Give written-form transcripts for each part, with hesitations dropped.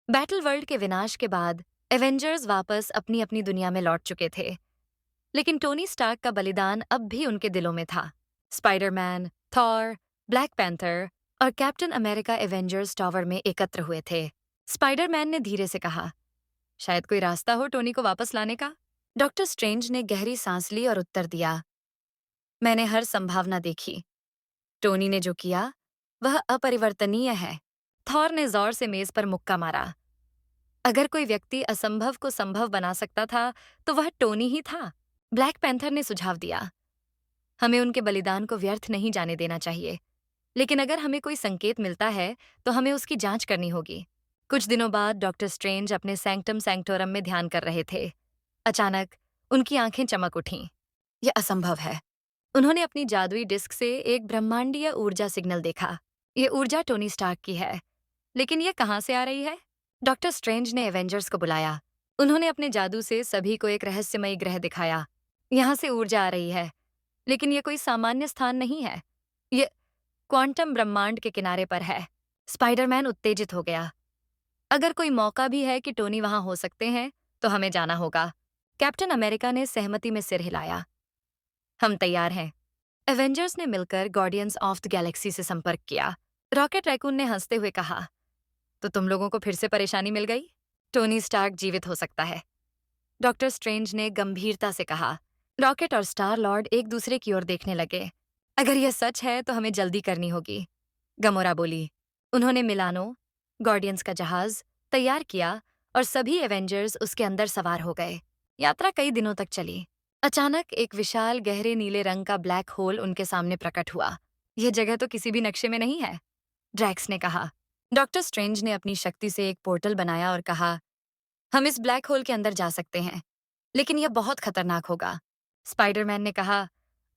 Battle world के विनाश के बाद एवेंजर्स वापस अपनी अपनी दुनिया में लौट चुके थे, लेकिन टोनी स्टार्क का बलिदान अब भी उनके दिलों में था। स्पाइडरमैन, थॉर, ब्लैक पैंथर और कैप्टन अमेरिका एवेंजर्स टॉवर में एकत्र हुए थे। स्पाइडरमैन ने धीरे से कहा, शायद कोई रास्ता हो टोनी को वापस लाने का। डॉक्टर स्ट्रेंज ने गहरी सांस ली और उत्तर दिया, मैंने हर संभावना देखी। टोनी ने जो किया वह अपरिवर्तनीय है। थॉर ने जोर से मेज पर मुक्का मारा। अगर कोई व्यक्ति असंभव को संभव बना सकता था तो वह टोनी ही था। ब्लैक पैंथर ने सुझाव दिया, हमें उनके बलिदान को व्यर्थ नहीं जाने देना चाहिए, लेकिन अगर हमें कोई संकेत मिलता है तो हमें उसकी जांच करनी होगी। कुछ दिनों बाद डॉक्टर स्ट्रेंज अपने सैंक्टम सैंक्टोरम में ध्यान कर रहे थे। अचानक उनकी आंखें चमक उठीं। यह असंभव है। उन्होंने अपनी जादुई डिस्क से एक ब्रह्मांडीय ऊर्जा सिग्नल देखा। यह ऊर्जा टोनी स्टार्क की है, लेकिन यह कहां से आ रही है? डॉक्टर स्ट्रेंज ने एवेंजर्स को बुलाया। उन्होंने अपने जादू से सभी को एक रहस्यमयी ग्रह दिखाया। यहां से ऊर्जा आ रही है, लेकिन यह कोई सामान्य स्थान नहीं है। यह क्वांटम ब्रह्मांड के किनारे पर है। स्पाइडरमैन उत्तेजित हो गया। अगर कोई मौका भी है कि टोनी वहां हो सकते हैं, तो हमें जाना होगा। कैप्टन अमेरिका ने सहमति में सिर हिलाया। हम तैयार हैं। एवेंजर्स ने मिलकर गार्डियंस ऑफ द गैलेक्सी से संपर्क किया। रॉकेट रैकून ने हंसते हुए कहा, तो तुम लोगों को फिर से परेशानी मिल गई? टोनी स्टार्क जीवित हो सकता है, डॉक्टर स्ट्रेंज ने गंभीरता से कहा। रॉकेट और स्टार लॉर्ड एक दूसरे की ओर देखने लगे। अगर यह सच है तो हमें जल्दी करनी होगी, गमोरा बोली। उन्होंने मिलानो, गार्डियंस का जहाज, तैयार किया और सभी एवेंजर्स उसके अंदर सवार हो गए। यात्रा कई दिनों तक चली। अचानक एक विशाल गहरे नीले रंग का ब्लैक होल उनके सामने प्रकट हुआ। यह जगह तो किसी भी नक्शे में नहीं है, ड्रैक्स ने कहा। डॉक्टर स्ट्रेंज ने अपनी शक्ति से एक पोर्टल बनाया और कहा, हम इस ब्लैक होल के अंदर जा सकते हैं, लेकिन यह बहुत खतरनाक होगा। स्पाइडरमैन ने कहा,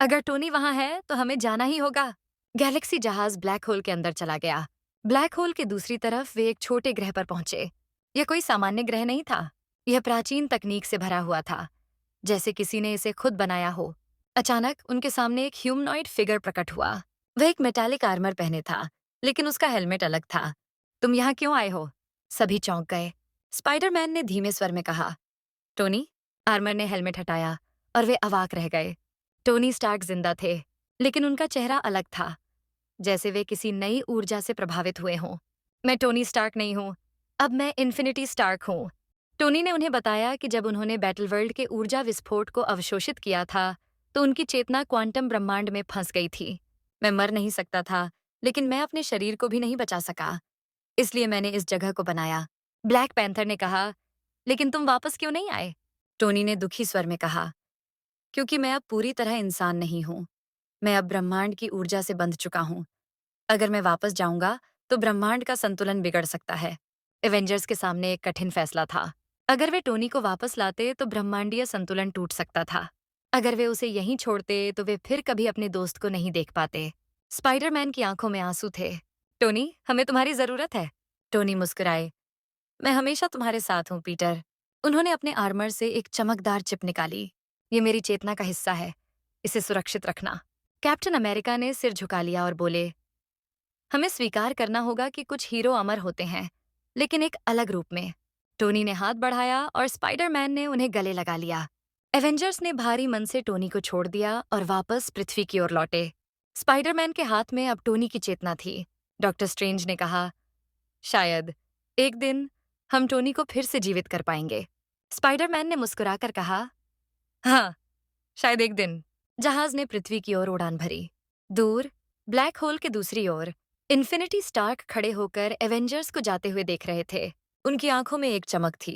अगर टोनी वहां है तो हमें जाना ही होगा। गैलेक्सी जहाज ब्लैक होल के अंदर चला गया। ब्लैक होल के दूसरी तरफ वे एक छोटे ग्रह पर पहुंचे। यह कोई सामान्य ग्रह नहीं था। यह प्राचीन तकनीक से भरा हुआ था, जैसे किसी ने इसे खुद बनाया हो। अचानक उनके सामने एक ह्यूमनॉइड फिगर प्रकट हुआ। वह एक मेटालिक आर्मर पहने था, लेकिन उसका हेलमेट अलग था। तुम यहाँ क्यों आए हो? सभी चौंक गए। स्पाइडरमैन ने धीमे स्वर में कहा, टोनी। आर्मर ने हेलमेट हटाया और वे अवाक रह गए। टोनी स्टार्क जिंदा थे, लेकिन उनका चेहरा अलग था, जैसे वे किसी नई ऊर्जा से प्रभावित हुए हों। मैं टोनी स्टार्क नहीं हूं, अब मैं इन्फिनिटी स्टार्क हूं। टोनी ने उन्हें बताया कि जब उन्होंने बैटल वर्ल्ड के ऊर्जा विस्फोट को अवशोषित किया था, तो उनकी चेतना क्वांटम ब्रह्मांड में फंस गई थी। मैं मर नहीं सकता था, लेकिन मैं अपने शरीर को भी नहीं बचा सका, इसलिए मैंने इस जगह को बनाया। ब्लैक पैंथर ने कहा, लेकिन तुम वापस क्यों नहीं आए? टोनी ने दुखी स्वर में कहा, क्योंकि मैं अब पूरी तरह इंसान नहीं हूं। मैं अब ब्रह्मांड की ऊर्जा से बंध चुका हूं। अगर मैं वापस जाऊंगा तो ब्रह्मांड का संतुलन बिगड़ सकता है। एवेंजर्स के सामने एक कठिन फैसला था। अगर वे टोनी को वापस लाते तो ब्रह्मांडीय संतुलन टूट सकता था। अगर वे उसे यहीं छोड़ते तो वे फिर कभी अपने दोस्त को नहीं देख पाते। स्पाइडरमैन की आंखों में आंसू थे। टोनी, हमें तुम्हारी जरूरत है। टोनी मुस्कुराए, मैं हमेशा तुम्हारे साथ हूं, पीटर। उन्होंने अपने आर्मर से एक चमकदार चिप निकाली। ये मेरी चेतना का हिस्सा है, इसे सुरक्षित रखना। कैप्टन अमेरिका ने सिर झुका लिया और बोले, हमें स्वीकार करना होगा कि कुछ हीरो अमर होते हैं, लेकिन एक अलग रूप में। टोनी ने हाथ बढ़ाया और स्पाइडरमैन ने उन्हें गले लगा लिया। एवेंजर्स ने भारी मन से टोनी को छोड़ दिया और वापस पृथ्वी की ओर लौटे। स्पाइडरमैन के हाथ में अब टोनी की चेतना थी। डॉक्टर स्ट्रेंज ने कहा, शायद एक दिन हम टोनी को फिर से जीवित कर पाएंगे। स्पाइडरमैन ने मुस्कुराकर कहा, हाँ, शायद एक दिन। जहाज ने पृथ्वी की ओर उड़ान भरी। दूर ब्लैक होल के दूसरी ओर इन्फिनिटी स्टार्क खड़े होकर एवेंजर्स को जाते हुए देख रहे थे। उनकी आंखों में एक चमक थी।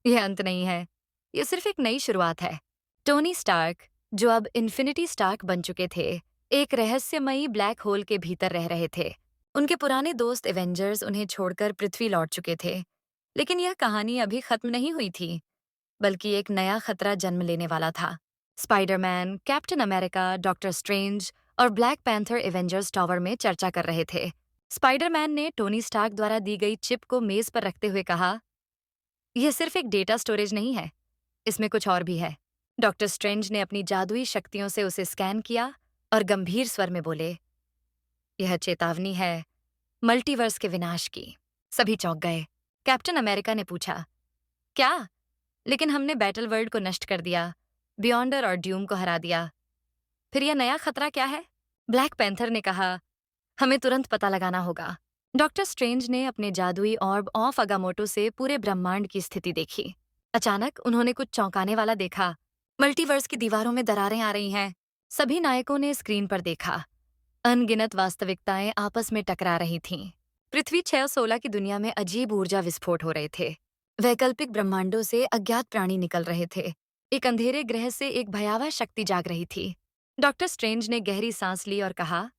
यह अंत नहीं है, यह सिर्फ एक नई शुरुआत है। टोनी स्टार्क, जो अब इन्फिनिटी स्टार्क बन चुके थे, एक रहस्यमयी ब्लैक होल के भीतर रह रहे थे। उनके पुराने दोस्त एवेंजर्स उन्हें छोड़कर पृथ्वी लौट चुके थे, लेकिन यह कहानी अभी खत्म नहीं हुई थी, बल्कि एक नया खतरा जन्म लेने वाला था। Spiderman, captain America, doctor Strange और ब्लैक पैंथर एवेंजर्स टॉवर में चर्चा कर रहे थे। स्पाइडरमैन ने टोनी स्टार्क द्वारा दी गई चिप को मेज पर रखते हुए कहा, यह सिर्फ एक डेटा स्टोरेज नहीं है, इसमें कुछ और भी है। डॉक्टर स्ट्रेंज ने अपनी जादुई शक्तियों से उसे स्कैन किया और गंभीर स्वर में बोले, यह चेतावनी है मल्टीवर्स के विनाश की। सभी चौंक गए। कैप्टन अमेरिका ने पूछा, क्या? लेकिन हमने बैटल वर्ल्ड को नष्ट कर दिया, बियॉन्डर और ड्यूम को हरा दिया। फिर यह नया खतरा क्या है? ब्लैक पैंथर ने कहा, हमें तुरंत पता लगाना होगा। डॉक्टर स्ट्रेंज ने अपने जादुई ऑर्ब ऑफ अगामोटो से पूरे ब्रह्मांड की स्थिति देखी। अचानक उन्होंने कुछ चौंकाने वाला देखा। मल्टीवर्स की दीवारों में दरारें आ रही हैं। सभी नायकों ने स्क्रीन पर देखा। अनगिनत वास्तविकताएं आपस में टकरा रही थीं। पृथ्वी 6 और 16 की दुनिया में अजीब ऊर्जा विस्फोट हो रहे थे। वैकल्पिक ब्रह्मांडों से अज्ञात प्राणी निकल रहे थे। एक अंधेरे ग्रह से एक भयावह शक्ति जाग रही थी। डॉक्टर स्ट्रेंज ने गहरी सांस ली और कहा,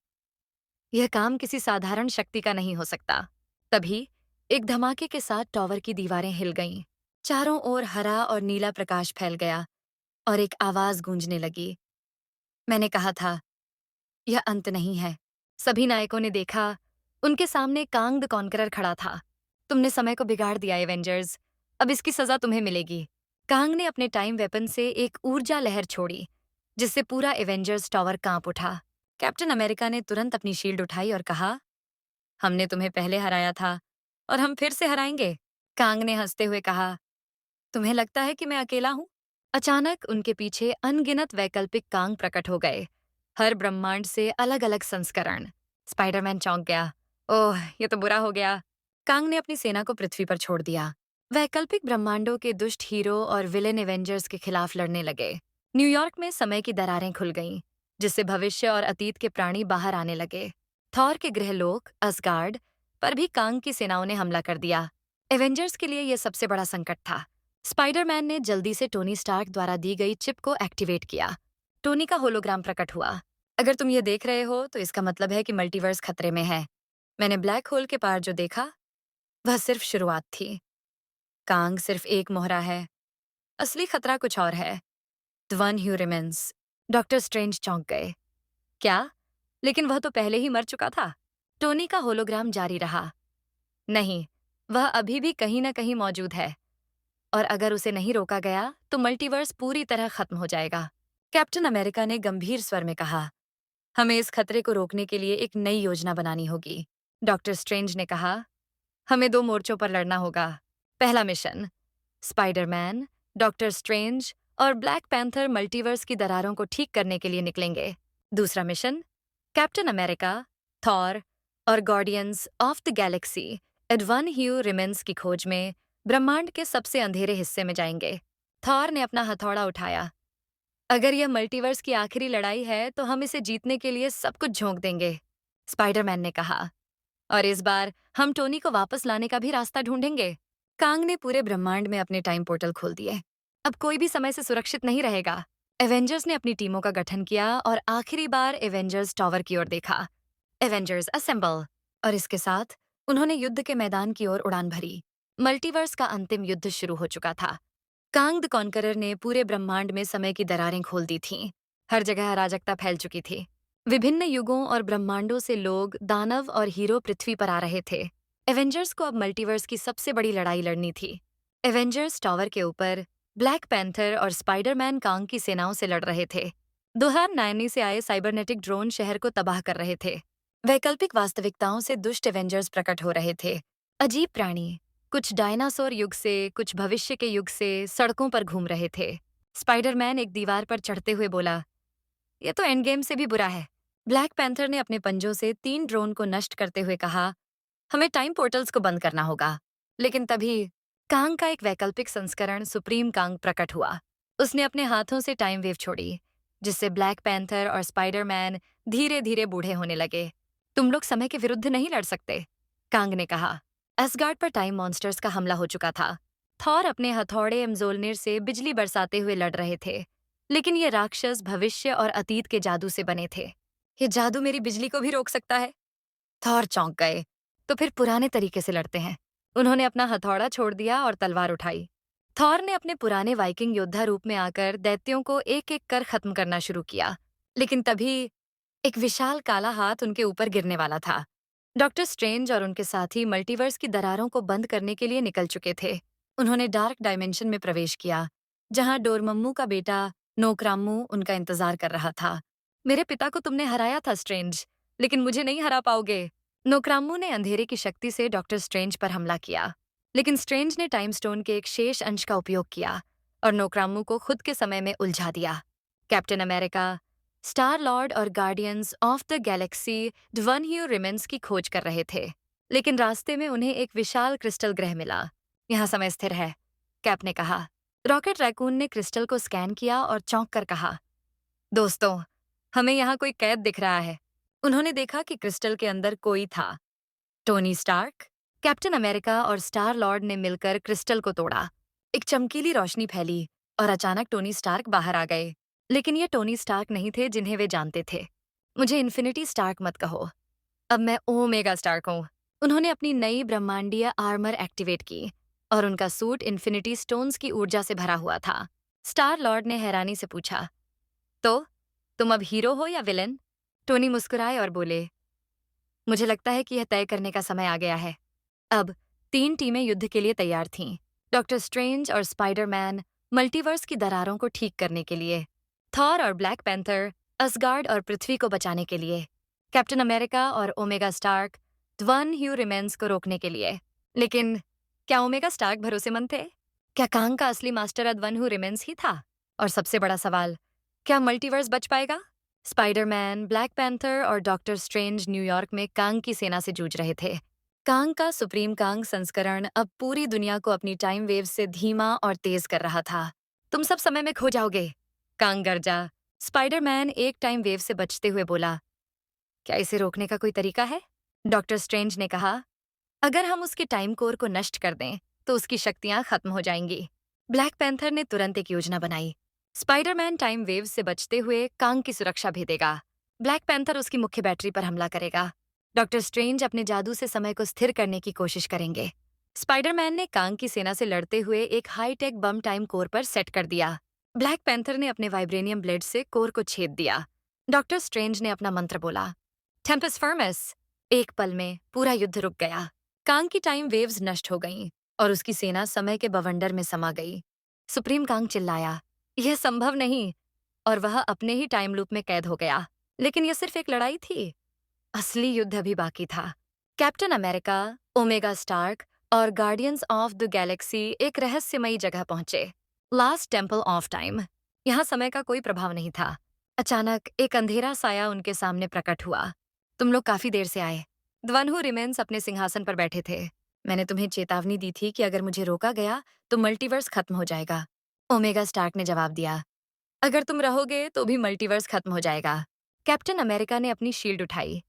यह काम किसी साधारण शक्ति का नहीं हो सकता। तभी एक धमाके के साथ टॉवर की दीवारें हिल गईं। चारों ओर हरा और नीला प्रकाश फैल गया और एक आवाज गूंजने लगी, मैंने कहा था, यह अंत नहीं है। सभी नायकों ने देखा, उनके सामने कांग द कॉन्करर खड़ा था। तुमने समय को बिगाड़ दिया एवेंजर्स, अब इसकी सजा तुम्हें मिलेगी। कांग ने अपने टाइम वेपन से एक ऊर्जा लहर छोड़ी, जिससे पूरा एवेंजर्स टॉवर कांप उठा। कैप्टन अमेरिका ने तुरंत अपनी शील्ड उठाई और कहा, हमने तुम्हें पहले हराया था और हम फिर से हराएंगे। कांग ने हंसते हुए कहा, तुम्हें लगता है कि मैं अकेला हूं? अचानक उनके पीछे अनगिनत वैकल्पिक कांग प्रकट हो गए, हर ब्रह्मांड से अलग अलग संस्करण। स्पाइडरमैन चौंक गया, ओह ये तो बुरा हो गया। कांग ने अपनी सेना को पृथ्वी पर छोड़ दिया। वैकल्पिक ब्रह्मांडों के दुष्ट हीरो और विलेन एवेंजर्स के खिलाफ लड़ने लगे। न्यूयॉर्क में समय की दरारें खुल गईं, जिससे भविष्य और अतीत के प्राणी बाहर आने लगे। थॉर के गृहलोक असगार्ड पर भी कांग की सेनाओं ने हमला कर दिया। एवेंजर्स के लिए यह सबसे बड़ा संकट था। स्पाइडरमैन ने जल्दी से टोनी स्टार्क द्वारा दी गई चिप को एक्टिवेट किया। टोनी का होलोग्राम प्रकट हुआ। अगर तुम ये देख रहे हो तो इसका मतलब है कि मल्टीवर्स खतरे में है। मैंने ब्लैक होल के पार जो देखा, वह सिर्फ शुरुआत थी। कांग सिर्फ एक मोहरा है, असली खतरा कुछ और है। The one who remains. Doctor strange चौंक गए। क्या? लेकिन वह तो पहले ही मर चुका था। टोनी का होलोग्राम जारी रहा। नहीं, वह अभी भी कहीं न कहीं मौजूद है, और अगर उसे नहीं रोका गया तो मल्टीवर्स पूरी तरह खत्म हो जाएगा। कैप्टन अमेरिका ने गंभीर स्वर में कहा, हमें इस खतरे को रोकने के लिए एक नई योजना बनानी होगी। डॉक्टर स्ट्रेंज ने कहा, हमें 2 मोर्चों पर लड़ना होगा। पहला मिशन, स्पाइडरमैन, डॉक्टर स्ट्रेंज और ब्लैक पैंथर मल्टीवर्स की दरारों को ठीक करने के लिए निकलेंगे। दूसरा मिशन, कैप्टन अमेरिका, थॉर और गार्डियंस ऑफ द गैलेक्सी एडवन ह्यू रिमेन्स की खोज में ब्रह्मांड के सबसे अंधेरे हिस्से में जाएंगे। थॉर ने अपना हथौड़ा उठाया। अगर यह मल्टीवर्स की आखिरी लड़ाई है तो हम इसे जीतने के लिए सब कुछ झोंक देंगे। स्पाइडरमैन ने कहा, और इस बार हम टोनी को वापस लाने का भी रास्ता ढूंढेंगे। कांग ने पूरे ब्रह्मांड में अपने टाइम पोर्टल खोल दिए। अब कोई भी समय से सुरक्षित नहीं रहेगा। एवेंजर्स ने अपनी टीमों का गठन किया और आखिरी बार एवेंजर्स टॉवर की ओर देखा। Avengers assemble. और इसके साथ उन्होंने युद्ध के मैदान की ओर उड़ान भरी। मल्टीवर्स का अंतिम युद्ध शुरू हो चुका था। कांग द कॉन्करर ने पूरे ब्रह्मांड में समय की दरारें खोल दी थीं। हर जगह अराजकता फैल चुकी थी। विभिन्न युगों और ब्रह्मांडों से लोग, दानव और हीरो पृथ्वी पर आ रहे थे। एवेंजर्स को अब मल्टीवर्स की सबसे बड़ी लड़ाई लड़नी थी। एवेंजर्स टॉवर के ऊपर ब्लैक पैंथर और स्पाइडरमैन कांग की सेनाओं से लड़ रहे थे। 2009 से आए साइबरनेटिक ड्रोन शहर को तबाह कर रहे थे। वैकल्पिक वास्तविकताओं से दुष्ट एवेंजर्स प्रकट हो रहे थे। अजीब प्राणी, कुछ डायनासोर युग से, कुछ भविष्य के युग से सड़कों पर घूम रहे थे। स्पाइडरमैन एक दीवार पर चढ़ते हुए बोला, यह तो एंड गेम से भी बुरा है। ब्लैक पैंथर ने अपने पंजों से 3 ड्रोन को नष्ट करते हुए कहा, हमें टाइम पोर्टल्स को बंद करना होगा। लेकिन तभी कांग का एक वैकल्पिक संस्करण सुप्रीम कांग प्रकट हुआ। उसने अपने हाथों से टाइम वेव छोड़ी, जिससे ब्लैक पैंथर और स्पाइडरमैन धीरे धीरे बूढ़े होने लगे। तुम लोग समय के विरुद्ध नहीं लड़ सकते, कांग ने कहा। असगार्ड पर टाइम मॉन्स्टर्स का हमला हो चुका था। थॉर अपने हथौड़े एम्जोलनिर से बिजली बरसाते हुए लड़ रहे थे, लेकिन ये राक्षस भविष्य और अतीत के जादू से बने थे। ये जादू मेरी बिजली को भी रोक सकता है। थॉर चौंक गए। तो फिर पुराने तरीके से लड़ते हैं। उन्होंने अपना हथौड़ा छोड़ दिया और तलवार उठाई। थॉर ने अपने पुराने वाइकिंग योद्धा रूप में आकर दैत्यों को एक-एक कर खत्म करना शुरू किया। लेकिन तभी एक विशाल काला हाथ उनके ऊपर गिरने वाला था। डॉक्टर स्ट्रेंज और उनके साथी मल्टीवर्स की दरारों को बंद करने के लिए निकल चुके थे। उन्होंने डार्क डायमेंशन में प्रवेश किया, जहां डोरमम्मू का बेटा नोकराम्मू उनका इंतजार कर रहा था। मेरे पिता को तुमने हराया था स्ट्रेंज, लेकिन मुझे नहीं हरा पाओगे। नोकराम्मू ने अंधेरे की शक्ति से डॉक्टर स्ट्रेंज पर हमला किया। लेकिन स्ट्रेंज ने टाइम स्टोन के एक शेष अंश का उपयोग किया और नोक्रामू को खुद के समय में उलझा दिया। कैप्टन अमेरिका, स्टार लॉर्ड और Guardians of the Galaxy One Who Remains की खोज कर रहे थे, लेकिन रास्ते में उन्हें एक विशाल क्रिस्टल ग्रह मिला। यहाँ समय स्थिर है, कैप ने कहा। रॉकेट रैकून ने क्रिस्टल को स्कैन किया और चौंक कर कहा, दोस्तों, हमें यहाँ कोई कैद दिख रहा है। उन्होंने देखा कि क्रिस्टल के अंदर कोई था। टोनी स्टार्क, कैप्टन अमेरिका और स्टार लॉर्ड ने मिलकर क्रिस्टल को तोड़ा। एक चमकीली रोशनी फैली और अचानक टोनी स्टार्क बाहर आ गए। लेकिन ये टोनी स्टार्क नहीं थे जिन्हें वे जानते थे। मुझे इन्फिनिटी स्टार्क मत कहो, अब मैं ओमेगा स्टार्क हूँ। उन्होंने अपनी नई ब्रह्मांडीय आर्मर एक्टिवेट की और उनका सूट इन्फिनिटी स्टोन्स की ऊर्जा से भरा हुआ था। स्टार लॉर्ड ने हैरानी से पूछा, तो तुम अब हीरो हो या विलन? टोनी मुस्कुराए और बोले, मुझे लगता है कि यह तय करने का समय आ गया है। अब 3 टीमें युद्ध के लिए तैयार थीं। डॉक्टर स्ट्रेंज और स्पाइडरमैन मल्टीवर्स की दरारों को ठीक करने के लिए, थॉर और ब्लैक पैंथर असगार्ड और पृथ्वी को बचाने के लिए, कैप्टन अमेरिका और omega Stark one Who remains को रोकने के लिए। लेकिन क्या ओमेगा स्टार्क भरोसेमंद थे? क्या कांग का असली मास्टर वन हू रिमेंस ही था? और सबसे बड़ा सवाल, क्या मल्टीवर्स बच पाएगा? स्पाइडरमैन, ब्लैक पैंथर और डॉक्टर स्ट्रेंज न्यूयॉर्क में कांग की सेना से जूझ रहे थे। कांग का सुप्रीम कांग संस्करण अब पूरी दुनिया को अपनी टाइम वेव से धीमा और तेज कर रहा था। तुम सब समय में खो जाओगे, कांग गरजा। स्पाइडरमैन एक टाइम वेव से बचते हुए बोला, क्या इसे रोकने का कोई तरीका है? डॉक्टर स्ट्रेंज ने कहा, अगर हम उसके टाइम कोर को नष्ट कर दें तो उसकी शक्तियां खत्म हो जाएंगी। ब्लैक पैंथर ने तुरंत एक योजना बनाई। स्पाइडरमैन टाइम वेव से बचते हुए कांग की सुरक्षा भेदेगा। ब्लैक पैंथर उसकी मुख्य बैटरी पर हमला करेगा। डॉक्टर स्ट्रेंज अपने जादू से समय को स्थिर करने की कोशिश करेंगे। स्पाइडरमैन ने कांग की सेना से लड़ते हुए एक हाईटेक बम टाइम कोर पर सेट कर दिया। ब्लैक पैंथर ने अपने वाइब्रेनियम ब्लेड से कोर को छेद दिया। डॉक्टर स्ट्रेंज ने अपना मंत्र बोला, टेम्पस फर्मस। एक पल में पूरा युद्ध रुक गया। कांग की टाइम वेव्स नष्ट हो गईं और उसकी सेना समय के बवंडर में समा गई। सुप्रीम कांग चिल्लाया, यह संभव नहीं, और वह अपने ही टाइम लूप में कैद हो गया। लेकिन यह सिर्फ एक लड़ाई थी, असली युद्ध अभी बाकी था। कैप्टन अमेरिका, ओमेगा स्टार्क और गार्डियंस ऑफ द गैलेक्सी एक रहस्यमयी जगह पहुंचे, लास्ट टेम्पल ऑफ टाइम। यहाँ समय का कोई प्रभाव नहीं था। अचानक एक अंधेरा साया उनके सामने प्रकट हुआ। तुम लोग काफी देर से आए। द्वनहु रिमेंस अपने सिंहासन पर बैठे थे। मैंने तुम्हें चेतावनी दी थी कि अगर मुझे रोका गया तो मल्टीवर्स खत्म हो जाएगा। ओमेगा स्टार्क ने जवाब दिया, अगर तुम रहोगे तो भी मल्टीवर्स खत्म हो जाएगा। कैप्टन अमेरिका ने अपनी शील्ड उठाई,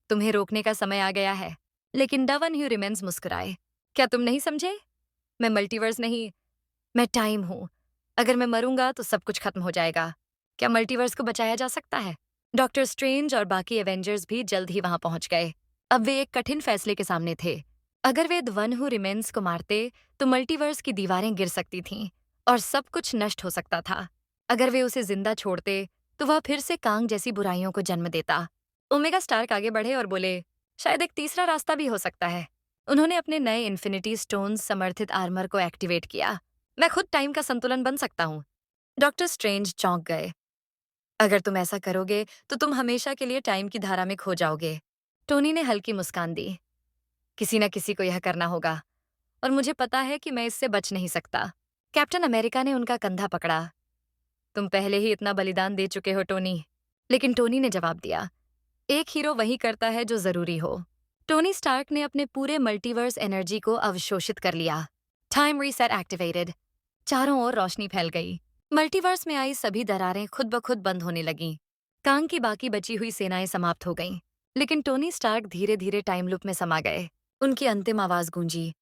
तुम्हें रोकने का समय आ गया है। लेकिन डवन ह्यू रिमेंस मुस्कुराए, क्या तुम नहीं समझे? मैं मल्टीवर्स नहीं, मैं टाइम हूं। अगर मैं मरूंगा तो सब कुछ खत्म हो जाएगा। क्या मल्टीवर्स को बचाया जा सकता है? डॉक्टर स्ट्रेंज और बाकी एवेंजर्स भी जल्द ही वहां पहुंच गए। अब वे एक कठिन फैसले के सामने थे। अगर way the one who remains को मारते तो मल्टीवर्स की दीवारें गिर सकती थीं और सब कुछ नष्ट हो सकता था। अगर वे उसे जिंदा छोड़ते तो वह फिर से कांग जैसी बुराइयों को जन्म देता। ओमेगा स्टार्क आगे बढ़े और बोले, शायद एक तीसरा रास्ता भी हो सकता है। उन्होंने अपने नए इन्फिनिटी स्टोन्स समर्थित आर्मर को एक्टिवेट किया। मैं खुद टाइम का संतुलन बन सकता हूँ। डॉक्टर स्ट्रेंज चौंक गए, अगर तुम ऐसा करोगे तो तुम हमेशा के लिए टाइम की धारा में खो जाओगे। टोनी ने हल्की मुस्कान दी, किसी न किसी को यह करना होगा और मुझे पता है कि मैं इससे बच नहीं सकता। कैप्टन अमेरिका ने उनका कंधा पकड़ा, तुम पहले ही इतना बलिदान दे चुके हो टोनी। लेकिन टोनी ने जवाब दिया, एक हीरो वही करता है जो जरूरी हो। टोनी स्टार्क ने अपने पूरे मल्टीवर्स एनर्जी को अवशोषित कर लिया। Time reset activated. चारों ओर रोशनी फैल गई। मल्टीवर्स में आई सभी दरारें खुद ब खुद बंद होने लगीं। कांग की बाकी बची हुई सेनाएं समाप्त हो गईं। लेकिन टोनी स्टार्क धीरे धीरे टाइम लूप में समा गए। उनकी अंतिम आवाज गूंजी,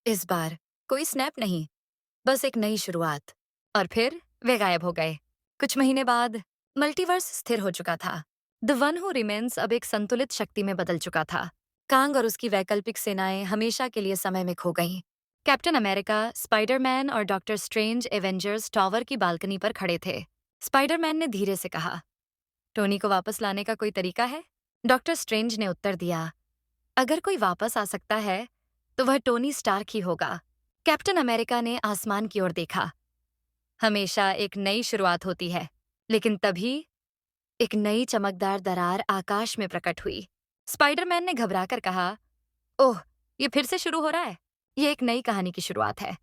इस बार कोई स्नैप नहीं, बस एक नई शुरुआत। और फिर वे गायब हो गए। कुछ महीने बाद मल्टीवर्स स्थिर हो चुका था। द वन हू रिमेंस अब एक संतुलित शक्ति में बदल चुका था। कांग और उसकी वैकल्पिक सेनाएं हमेशा के लिए समय में खो गईं। कैप्टन अमेरिका, स्पाइडरमैन और डॉक्टर स्ट्रेंज एवेंजर्स टॉवर की बालकनी पर खड़े थे। स्पाइडरमैन ने धीरे से कहा, टोनी को वापस लाने का कोई तरीका है? डॉक्टर स्ट्रेंज ने उत्तर दिया, अगर कोई वापस आ सकता है तो वह टोनी स्टार्क ही होगा। कैप्टन अमेरिका ने आसमान की ओर देखा, हमेशा एक नई शुरुआत होती है। लेकिन तभी एक नई चमकदार दरार आकाश में प्रकट हुई। स्पाइडरमैन ने घबराकर कहा, ओह, ये फिर से शुरू हो रहा है। ये एक नई कहानी की शुरुआत है